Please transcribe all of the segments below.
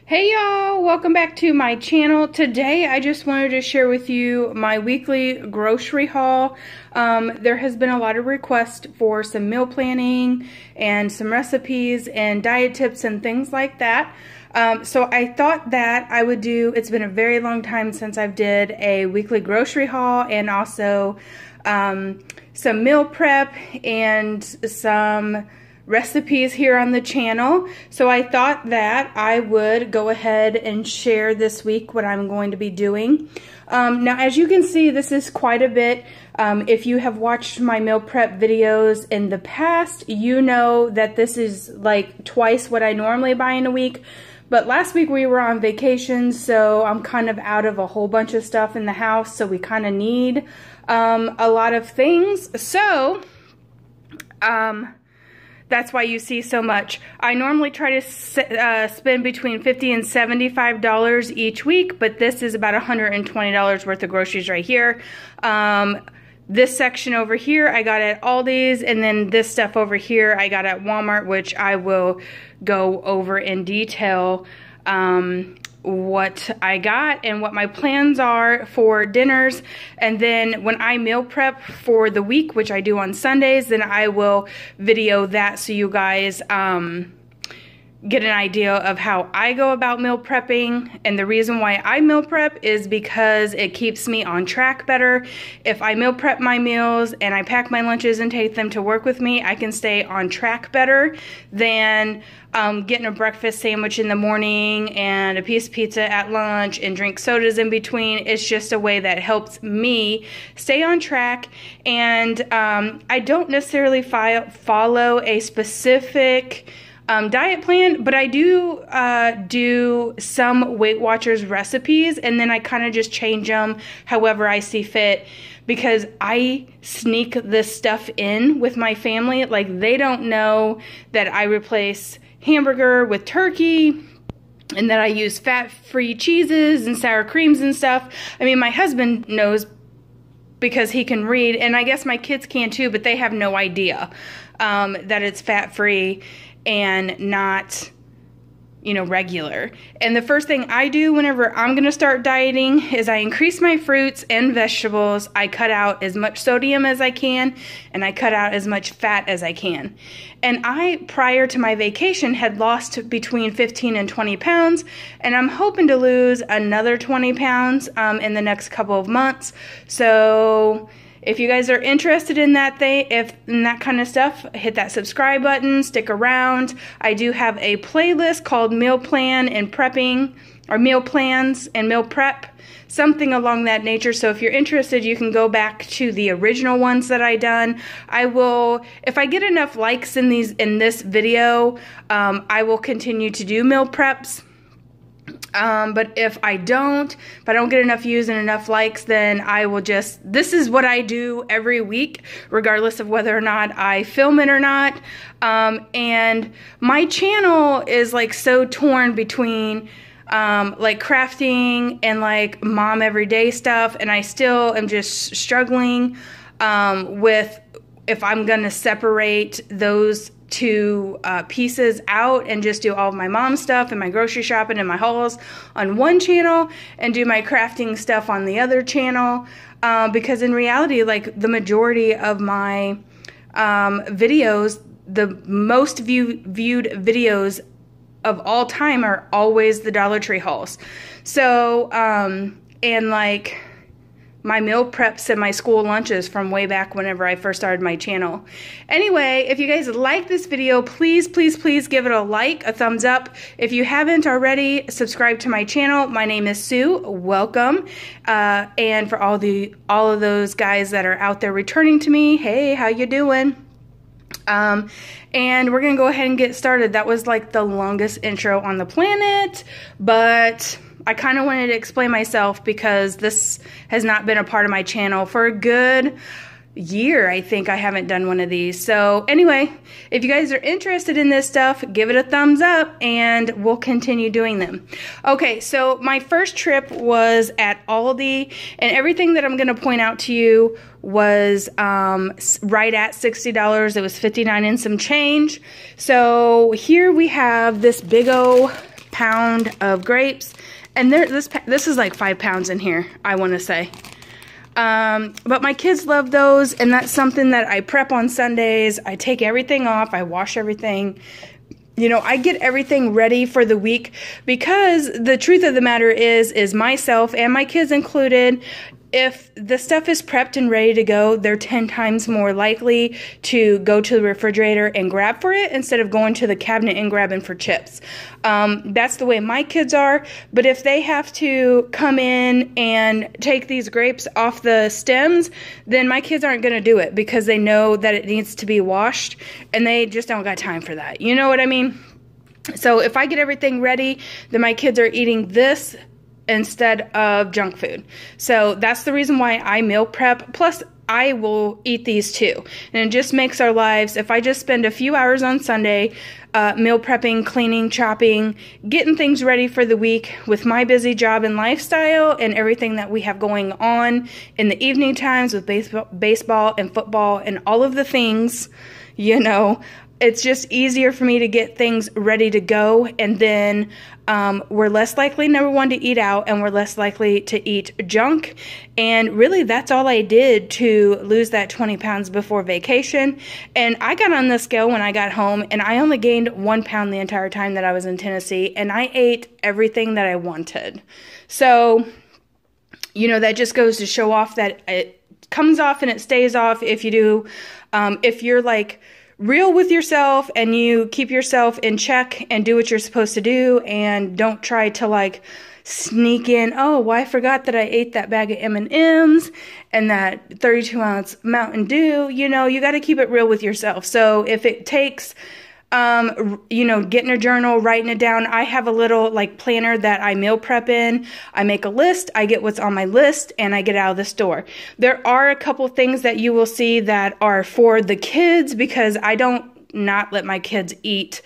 Hey y'all, welcome back to my channel. Today I just wanted to share with you my weekly grocery haul. There has been a lot of requests for some meal planning and some recipes and diet tips and things like that. So I thought that I would do, it's been a very long time since I've did a weekly grocery haul and also some meal prep and some recipes here on the channel. So I thought that I would go ahead and share this week what I'm going to be doing. Now as you can see, this is quite a bit. If you have watched my meal prep videos in the past, you know that this is like twice what I normally buy in a week. But last week we were on vacation, so I'm kind of out of a whole bunch of stuff in the house, so we kind of need a lot of things. So that's why you see so much. I normally try to spend between $50 and $75 each week, but this is about $120 worth of groceries right here. This section over here I got at Aldi's, and then this stuff over here I got at Walmart, which I will go over in detail what I got and what my plans are for dinners. And then when I meal prep for the week, which I do on Sundays, then I will video that so you guys get an idea of how I go about meal prepping. And the reason why I meal prep is because it keeps me on track better. If I meal prep my meals and I pack my lunches and take them to work with me, I can stay on track better than getting a breakfast sandwich in the morning and a piece of pizza at lunch and drink sodas in between. It's just a way that helps me stay on track. And I don't necessarily follow a specific diet plan, but I do do some Weight Watchers recipes, and then I kind of just change them however I see fit, because I sneak this stuff in with my family. Like, they don't know that I replace hamburger with turkey and that I use fat-free cheeses and sour creams and stuff. I mean, my husband knows because he can read, and I guess my kids can too, but they have no idea that it's fat-free and not, you know, regular. And the first thing I do whenever I'm gonna start dieting is I increase my fruits and vegetables. I cut out as much sodium as I can, and I cut out as much fat as I can. And I, prior to my vacation, had lost between 15 and 20 pounds, and I'm hoping to lose another 20 pounds in the next couple of months. So if you guys are interested in that that kind of stuff, hit that subscribe button, stick around. I do have a playlist called Meal Plan and Prepping, or Meal Plans and Meal Prep, something along that nature. So if you're interested, you can go back to the original ones that I done. I will, if I get enough likes in this video, I will continue to do meal preps. But if I don't get enough views and enough likes, then I will just, this is what I do every week, regardless of whether or not I film it or not. And my channel is like so torn between like crafting and like mom everyday stuff, and I still am just struggling with if I'm gonna separate those two pieces out and just do all of my mom stuff and my grocery shopping and my hauls on one channel and do my crafting stuff on the other channel, because in reality, like, the majority of my videos, the most viewed videos of all time are always the Dollar Tree hauls. So and like my meal preps and my school lunches from way back whenever I first started my channel. Anyway, if you guys like this video, please, please, please give it a like, a thumbs up. If you haven't already, subscribe to my channel. My name is Sue. Welcome. And for all of those guys that are out there returning to me, hey, how you doing? And we're gonna go ahead and get started. That was like the longest intro on the planet, but I kind of wanted to explain myself because this has not been a part of my channel for a good year. I think I haven't done one of these. So anyway, if you guys are interested in this stuff, give it a thumbs up and we'll continue doing them. Okay, so my first trip was at Aldi, and everything that I'm going to point out to you was right at $60. It was $59 and some change. So here we have this big old pound of grapes. And this is like 5 pounds in here, I want to say. But my kids love those, and that's something that I prep on Sundays. I take everything off. I wash everything. You know, I get everything ready for the week, because the truth of the matter is myself and my kids included, if the stuff is prepped and ready to go, they're 10 times more likely to go to the refrigerator and grab for it instead of going to the cabinet and grabbing for chips. That's the way my kids are. But if they have to come in and take these grapes off the stems, then my kids aren't going to do it, because they know that it needs to be washed and they just don't got time for that. You know what I mean? So if I get everything ready, then my kids are eating this instead of junk food. So that's the reason why I meal prep. Plus, I will eat these too. And it just makes our lives, if I just spend a few hours on Sunday meal prepping, cleaning, chopping, getting things ready for the week with my busy job and lifestyle and everything that we have going on in the evening times with baseball and football and all of the things, you know, it's just easier for me to get things ready to go, and then we're less likely, number one, to eat out, and we're less likely to eat junk. And really, that's all I did to lose that 20 pounds before vacation. And I got on the scale when I got home, and I only gained 1 pound the entire time that I was in Tennessee, and I ate everything that I wanted. So, you know, that just goes to show off that it comes off and it stays off if you do, if you're like real with yourself and you keep yourself in check and do what you're supposed to do, and don't try to like sneak in, oh, well, I forgot that I ate that bag of M&Ms and that 32-ounce Mountain Dew. You know, you got to keep it real with yourself. So if it takes you know, getting a journal, writing it down. I have a little like planner that I meal prep in. I make a list, I get what's on my list, and I get out of the store. There are a couple things that you will see that are for the kids, because I don't not let my kids eat,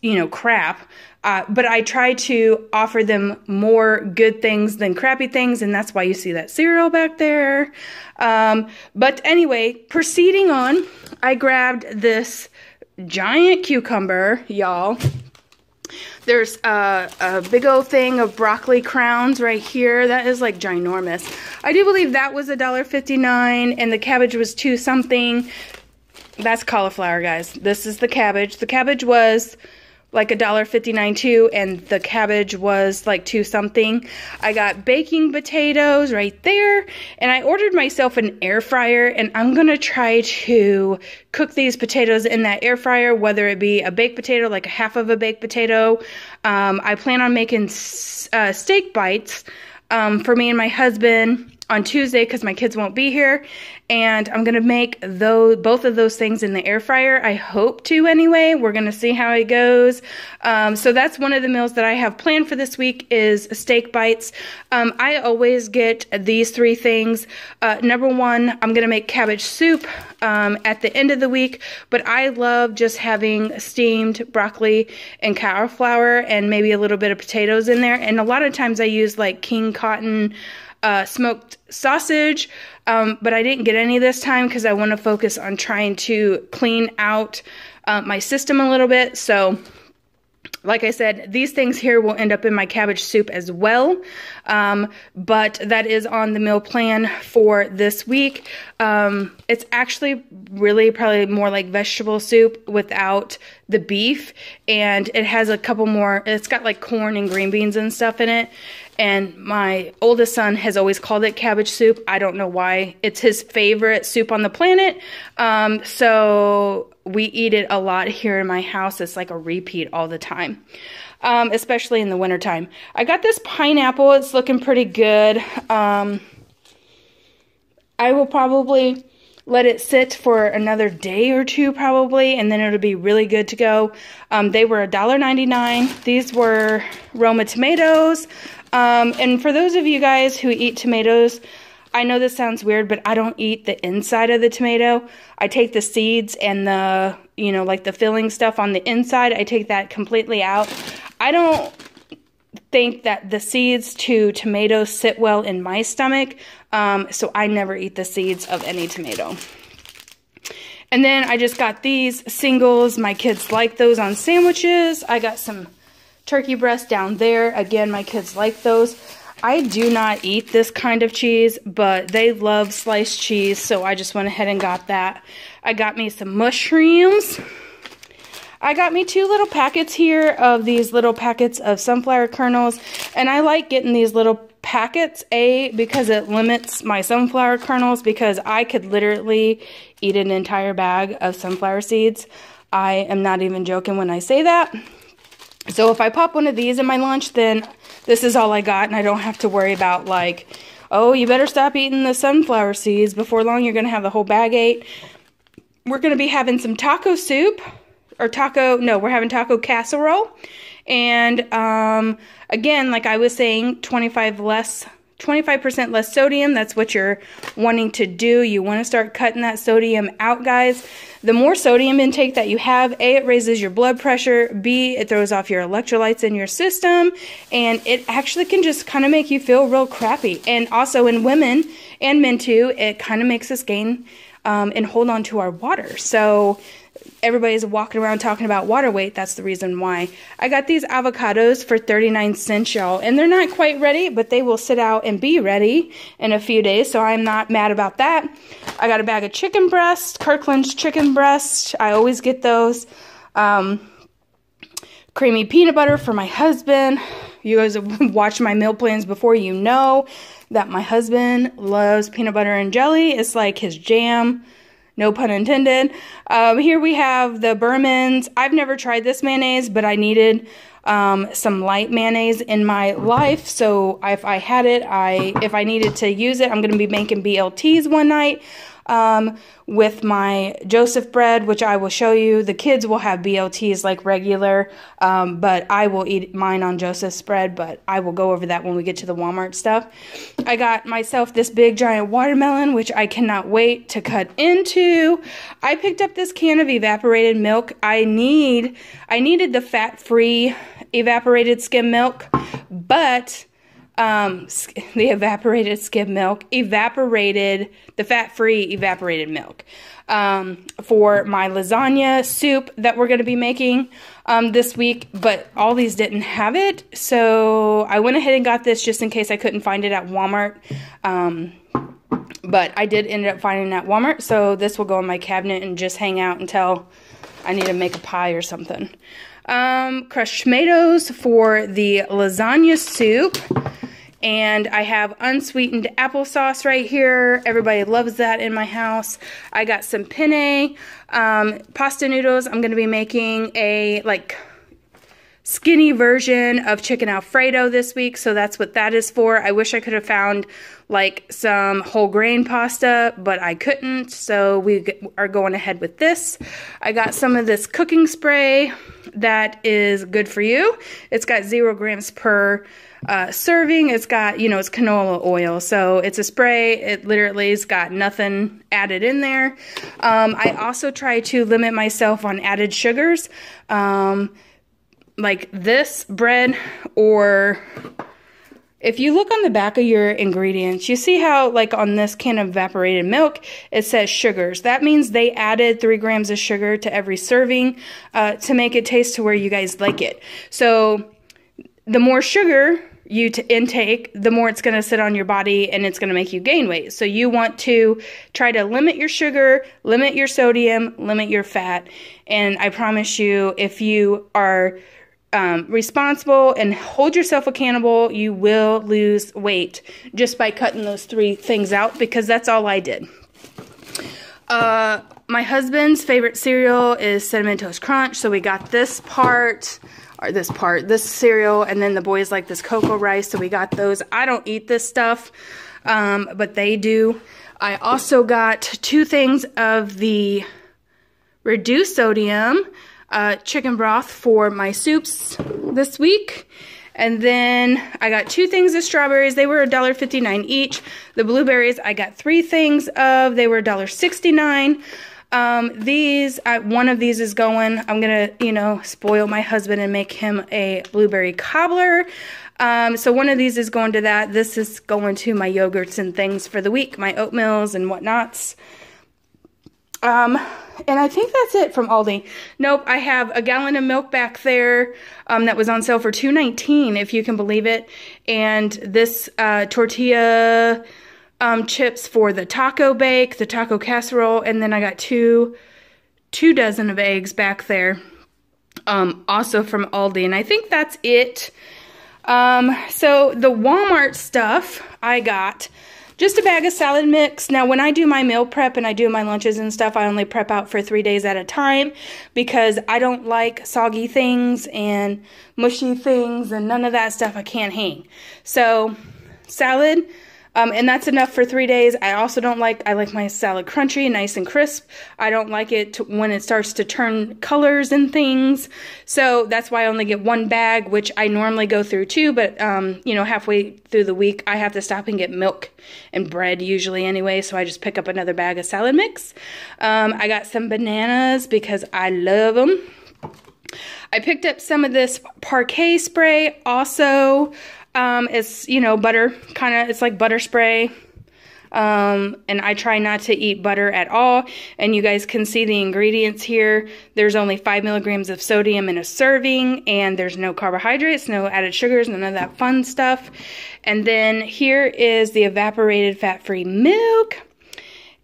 you know, crap. But I try to offer them more good things than crappy things, and that's why you see that cereal back there. But anyway, proceeding on, I grabbed this giant cucumber, y'all. There's a big old thing of broccoli crowns right here. That is like ginormous. I do believe that was $1.59, and the cabbage was $2 something. That's cauliflower, guys. This is the cabbage. The cabbage was like $1.59 too, and the cabbage was like $2 something. I got baking potatoes right there, and I ordered myself an air fryer, and I'm gonna try to cook these potatoes in that air fryer, whether it be a baked potato, like a half of a baked potato. I plan on making steak bites for me and my husband on Tuesday, because my kids won't be here, and I'm gonna make both of those things in the air fryer. I hope to anyway. We're gonna see how it goes. So that's one of the meals that I have planned for this week, is steak bites. I always get these 3 things. Number one, I'm gonna make cabbage soup at the end of the week, but I love just having steamed broccoli and cauliflower and maybe a little bit of potatoes in there. And a lot of times I use like King Cotton smoked sausage, but I didn't get any this time because I want to focus on trying to clean out my system a little bit. So like I said, these things here will end up in my cabbage soup as well, but that is on the meal plan for this week. It's actually really probably more like vegetable soup without the beef, and it has a couple more, it's got like corn and green beans and stuff in it. And my oldest son has always called it cabbage soup. I don't know why. It's his favorite soup on the planet. So we eat it a lot here in my house. It's like a repeat all the time, especially in the wintertime. I got this pineapple. It's looking pretty good. I will probably let it sit for another day or two probably, and then it'll be really good to go. They were $1.99. These were Roma tomatoes. And for those of you guys who eat tomatoes, I know this sounds weird, but I don't eat the inside of the tomato. I take the seeds and the, you know, like the filling stuff on the inside. I take that completely out. I don't think that the seeds to tomatoes sit well in my stomach, so I never eat the seeds of any tomato. And then I just got these singles. My kids like those on sandwiches. I got some turkey breast down there. Again, my kids like those. I do not eat this kind of cheese, but they love sliced cheese, so I just went ahead and got that. I got me some mushrooms. I got me 2 little packets here of these little packets of sunflower kernels, and I like getting these little packets, because it limits my sunflower kernels, because I could literally eat an entire bag of sunflower seeds. I am not even joking when I say that. So if I pop one of these in my lunch, then this is all I got, and I don't have to worry about like, oh, you better stop eating the sunflower seeds. Before long, you're going to have the whole bag ate. We're going to be having some taco soup, or we're having taco casserole. And again, like I was saying, 25% less sodium. That's what you're wanting to do. You want to start cutting that sodium out, guys. The more sodium intake that you have, A, it raises your blood pressure, B, it throws off your electrolytes in your system, and it actually can just kind of make you feel real crappy. And also in women, and men too, it kind of makes us gain and hold on to our water. So everybody's walking around talking about water weight. That's the reason why. I got these avocados for 39 cents, y'all. And they're not quite ready, but they will sit out and be ready in a few days. So I'm not mad about that. I got a bag of chicken breast, Kirkland's chicken breast. I always get those. Creamy peanut butter for my husband. You guys have watched my meal plans before. You know that my husband loves peanut butter and jelly. It's like his jam. No pun intended. Here we have the Berman's. I've never tried this mayonnaise, but I needed some light mayonnaise in my life. So if I had it, if I needed to use it, I'm going to be making BLTs one night with my Joseph bread, which I will show you. The kids will have BLTs like regular, but I will eat mine on Joseph's bread, but I will go over that when we get to the Walmart stuff. I got myself this big giant watermelon, which I cannot wait to cut into. I picked up this can of evaporated milk. I needed the fat-free evaporated skim milk, but the evaporated skim milk, the fat-free evaporated milk, for my lasagna soup that we're going to be making this week, but all these didn't have it, so I went ahead and got this just in case I couldn't find it at Walmart, but I did end up finding it at Walmart, so this will go in my cabinet and just hang out until I need to make a pie or something. Crushed tomatoes for the lasagna soup. And I have unsweetened applesauce right here. Everybody loves that in my house. I got some penne, pasta noodles. I'm going to be making a skinny version of chicken Alfredo this week. So that's what that is for. I wish I could have found some whole grain pasta, but I couldn't. So we are going ahead with this. I got some of this cooking spray that is good for you. It's got 0 grams per serving. It's got, it's canola oil, so it's a spray. It literally has got nothing added in there. I also try to limit myself on added sugars, like this bread, or if you look on the back of your ingredients, you see how on this can of evaporated milk, it says sugars. That means they added 3 grams of sugar to every serving to make it taste to where you guys like it. So the more sugar you intake, the more it's going to sit on your body and it's going to make you gain weight. So you want to try to limit your sugar, limit your sodium, limit your fat. And I promise you, if you are responsible and hold yourself accountable, you will lose weight just by cutting those 3 things out, because that's all I did. My husband's favorite cereal is Cinnamon Toast Crunch, so we got this cereal, and then the boys like this cocoa rice, so we got those. I don't eat this stuff, but they do. I also got 2 things of the reduced sodium chicken broth for my soups this week. And then I got 2 things of strawberries. They were $1.59 each. The blueberries I got 3 things of. They were $1.69. One of these is going, I'm gonna, spoil my husband and make him a blueberry cobbler. So one of these is going to that. This is going to my yogurts and things for the week, my oatmeals and whatnots. And I think that's it from Aldi. Nope, I have a gallon of milk back there that was on sale for $2.19, if you can believe it. And this tortilla chips for the taco bake, the taco casserole, and then I got two dozen of eggs back there, also from Aldi. And I think that's it. So the Walmart stuff, I got just a bag of salad mix. Now, when I do my meal prep and I do my lunches and stuff, I only prep out for 3 days at a time because I don't like soggy things and mushy things and none of that stuff. I can't hang. So, salad, and that's enough for 3 days. I also don't like, I like my salad crunchy, nice and crisp. I don't like it when it starts to turn colors and things. So that's why I only get one bag, which I normally go through too. But, you know, halfway through the week, I have to stop and get milk and bread usually anyway. So I just pick up another bag of salad mix. I got some bananas because I love them. I picked up some of this Parquet spray also. It's, you know, butter, kind of, it's like butter spray. And I try not to eat butter at all. And you guys can see the ingredients here. There's only 5 milligrams of sodium in a serving, and there's no carbohydrates, no added sugars, none of that fun stuff. And then here is the evaporated fat-free milk.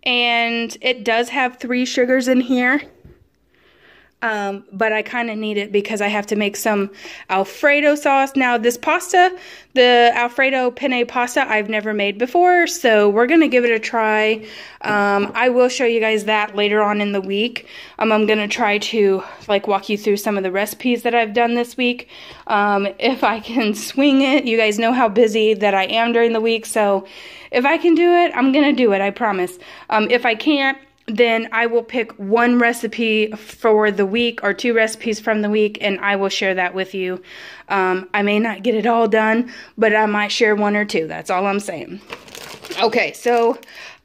And it does have 3 sugars in here. But I kind of need it because I have to make some Alfredo sauce. Now, this pasta, the Alfredo penne pasta, I've never made before, so we're going to give it a try. I will show you guys that later on in the week. I'm going to try to, like, walk you through some of the recipes that I've done this week. If I can swing it. You guys know how busy that I am during the week, so if I can do it, I'm going to do it, I promise. If I can't, then I will pick one recipe for the week or 2 recipes from the week, and I will share that with you. I may not get it all done, but I might share 1 or 2. That's all I'm saying. Okay, so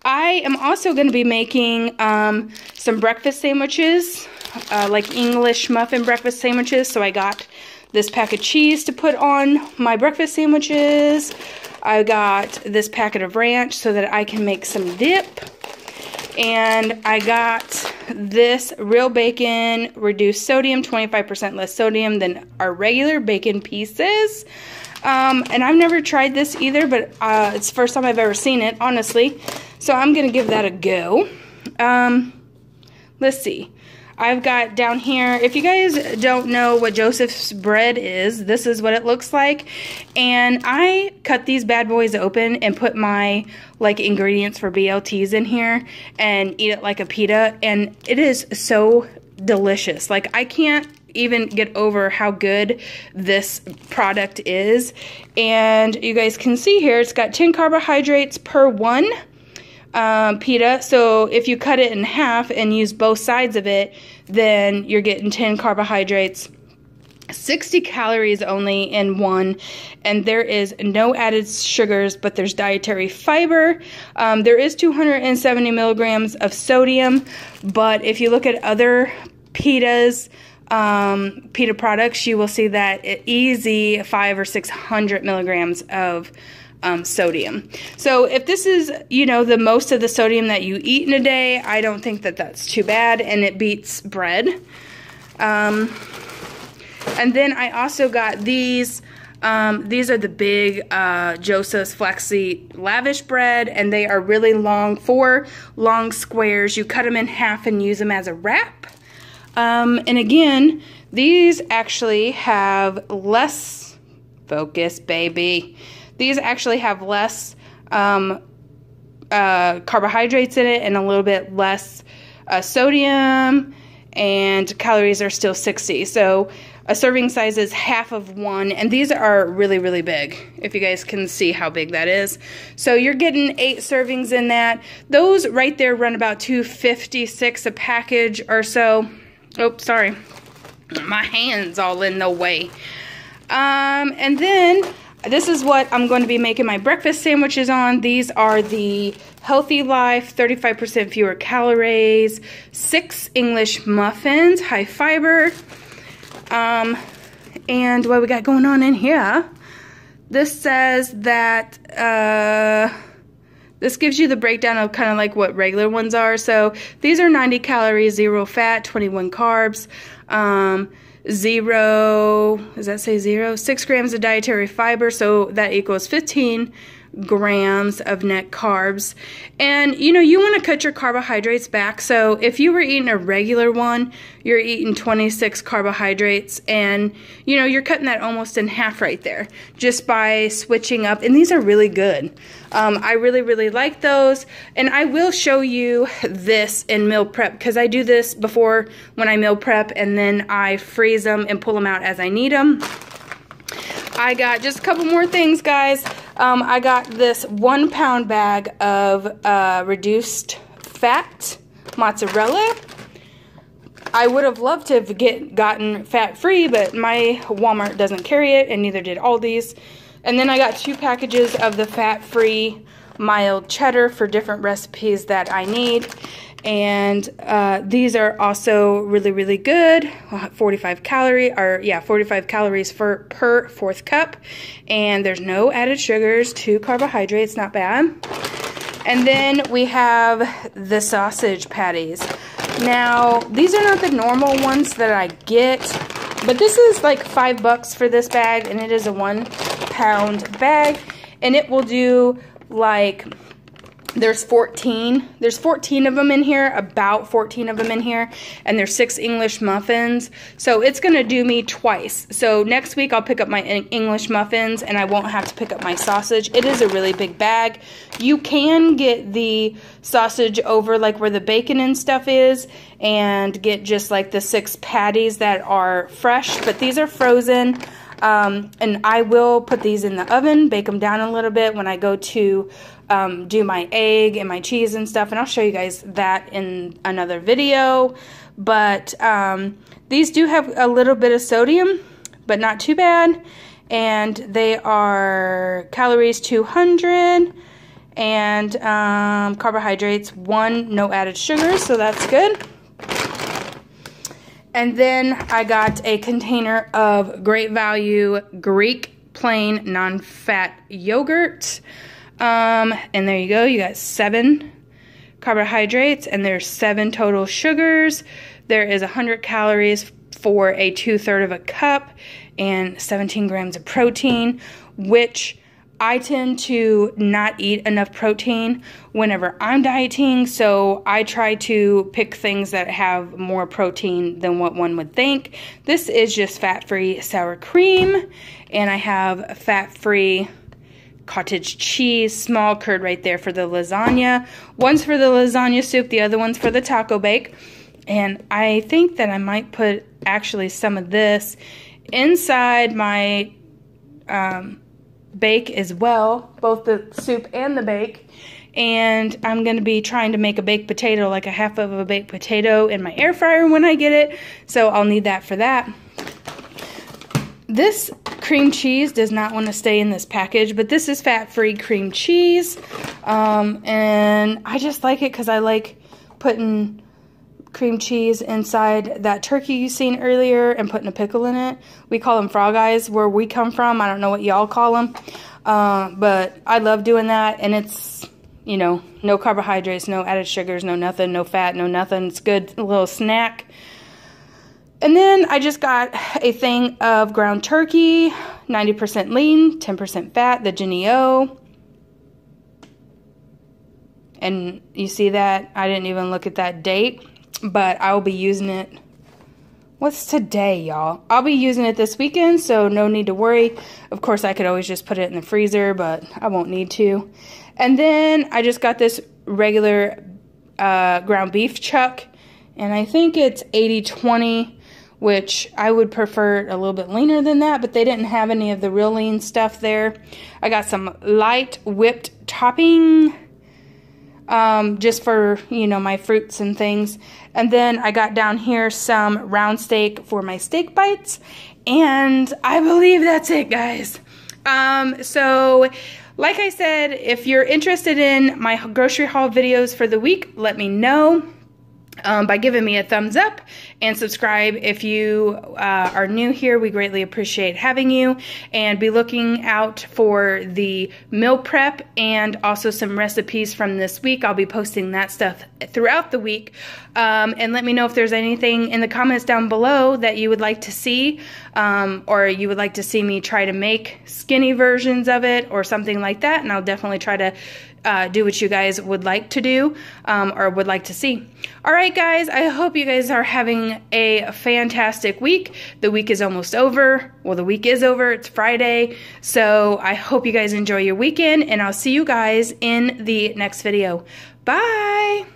I am also going to be making some breakfast sandwiches, like English muffin breakfast sandwiches. So I got this pack of cheese to put on my breakfast sandwiches. I got this packet of ranch so that I can make some dip. And I got this real bacon, reduced sodium, 25% less sodium than our regular bacon pieces. And I've never tried this either, but it's the first time I've ever seen it, honestly. So I'm going to give that a go. Let's see. I've got down here, if you guys don't know what Joseph's bread is, this is what it looks like. And I cut these bad boys open and put my, like, ingredients for BLTs in here and eat it like a pita. And it is so delicious. Like, I can't even get over how good this product is. And you guys can see here, it's got 10 carbohydrates per 1 pita. So if you cut it in half and use both sides of it, then you're getting 10 carbohydrates, 60 calories only in 1, and there is no added sugars, but there's dietary fiber. There is 270 milligrams of sodium, but if you look at other pitas, pita products, you will see that easy 500 or 600 milligrams of sodium. So if this is, you know, the most of the sodium that you eat in a day, I don't think that that's too bad, and it beats bread. And then I also got these. These are the big Joseph's flaxseed lavish bread, and they are really long, 4 long squares. You cut them in half and use them as a wrap. And again, these actually have less, focus baby, these actually have less carbohydrates in it and a little bit less sodium, and calories are still 60. So a serving size is half of 1, and these are really, really big, if you guys can see how big that is. So you're getting 8 servings in that. Those right there run about $2.56 a package or so. Oh, sorry. My hand's all in the way. And then this is what I'm going to be making my breakfast sandwiches on. These are the Healthy Life, 35% fewer calories, 6 English muffins, high fiber. And what we got going on in here, this says that This gives you the breakdown of kind of like what regular ones are. So these are 90 calories, 0 fat, 21 carbs, 0, does that say 0? 6 grams of dietary fiber, so that equals 15 grams of net carbs. And you know, you want to cut your carbohydrates back. So if you were eating a regular one, you're eating 26 carbohydrates, and you know, you're cutting that almost in half right there just by switching up. And these are really good. I really like those, and I will show you this in meal prep because I do this before when I meal prep, and then I freeze them and pull them out as I need them. I got just a couple more things, guys. I got this 1 pound bag of reduced fat mozzarella. I would have loved to have gotten fat-free, but my Walmart doesn't carry it, and neither did Aldi's. And then I got 2 packages of the fat-free mild cheddar for different recipes that I need. And these are also really good. 45 calories per 4th cup, and there's no added sugars, 2 carbohydrates, not bad. And then we have the sausage patties. Now these are not the normal ones that I get, but this is like $5 for this bag, and it is a 1 pound bag, and it will do like, there's 14 of them in here, about 14 of them in here, and there's 6 English muffins, so it's gonna do me twice. So next week I'll pick up my English muffins, and I won't have to pick up my sausage. It is a really big bag. You can get the sausage over like where the bacon and stuff is, and get just like the 6 patties that are fresh, but these are frozen. And I will put these in the oven, bake them down a little bit when I go to do my egg and my cheese and stuff, and I'll show you guys that in another video. But these do have a little bit of sodium, but not too bad, and they are calories 200, and carbohydrates 1, no added sugars, so that's good. And then I got a container of Great Value Greek plain non-fat yogurt. And there you go. You got 7 carbohydrates, and there's 7 total sugars. There is 100 calories for a 2/3 of a cup, and 17 grams of protein, which I tend to not eat enough protein whenever I'm dieting, so I try to pick things that have more protein than what one would think. This is just fat-free sour cream, and I have fat-free cottage cheese, small curd right there for the lasagna. One's for the lasagna soup, the other one's for the taco bake. And I think that I might put actually some of this inside my bake as well, both the soup and the bake. And I'm going to be trying to make a baked potato, like a half of a baked potato in my air fryer when I get it, so I'll need that for that. This cream cheese does not want to stay in this package, but this is fat-free cream cheese, and I just like it because I like putting cream cheese inside that turkey you seen earlier and putting a pickle in it. We call them frog eyes where we come from. I don't know what y'all call them, but I love doing that, and it's, you know, no carbohydrates, no added sugars, no nothing, no fat, no nothing. It's good, a little snack. And then I just got a thing of ground turkey, 90% lean, 10% fat, the Genio. And you see that? I didn't even look at that date, but I'll be using it. What's today, y'all? I'll be using it this weekend, so no need to worry. Of course, I could always just put it in the freezer, but I won't need to. And then I just got this regular ground beef chuck, and I think it's 80-20, which I would prefer a little bit leaner than that, but they didn't have any of the real lean stuff there. I got some light whipped topping, just for, you know, my fruits and things. And then I got down here some round steak for my steak bites, and I believe that's it, guys. So like I said, if you're interested in my grocery haul videos for the week, let me know. by giving me a thumbs up and subscribe if you are new here. We greatly appreciate having you, and be looking out for the meal prep and also some recipes from this week. I'll be posting that stuff throughout the week, and let me know if there's anything in the comments down below that you would like to see, or you would like to see me try to make skinny versions of it or something like that, and I'll definitely try to do what you guys would like to do, or would like to see. All right, guys, I hope you guys are having a fantastic week. The week is almost over. Well, the week is over. It's Friday. So I hope you guys enjoy your weekend, and I'll see you guys in the next video. Bye.